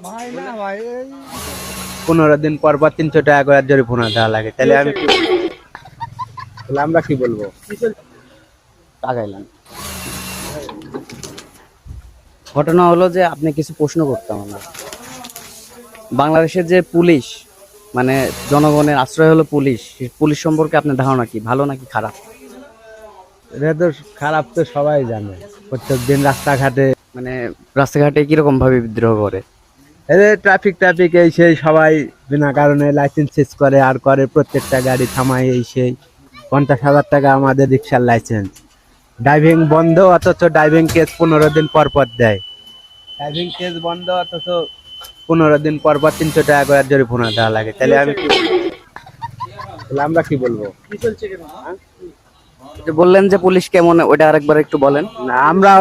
ভাই না ভাই, 15 দিন পর পর 300 টাকা করে জরিমানা দেওয়া লাগে, তাহলে আমি কি বলবো? তাহলে আমরা কি বলবো? তাকাইলাম। ঘটনা হলো যে আপনি কিছু প্রশ্ন করতাম আমরা। বাংলাদেশের যে পুলিশ, মানে জনগণের আশ্রয় হলো পুলিশ, সেই পুলিশ সম্পর্কে আপনার ধারণা কি, ভালো নাকি খারাপ? এটা তো খারাপ, তো সবাই জানে। প্রত্যেকদিন রাস্তাঘাটে মানে রাস্তাঘাটে কিরকম ভাবে বিদ্রোহ করে? এদের ট্রাফিক এই সেই সবাই বিনা কারণে লাইসেন্স চেঞ্জ করে আর করে, প্রত্যেকটা গাড়ি থামায় এই সেই। 50,000 টাকা আমাদের রিক্সার লাইসেন্স, ড্রাইভিং বন্ধ, অথচ ড্রাইভিং কেস 15 দিন পর পর দেয়। ড্রাইভিং কেস বন্ধ, অথচ 15 দিন পর পর 300 টাকা করে জরিমানা দেওয়া লাগে, তাহলে আমি কি বলবো? তাহলে আমরা কি বলবো? যে বললেন যে পুলিশ কেমন, ওইটা আরেকবার একটু বলেন। না, আমরা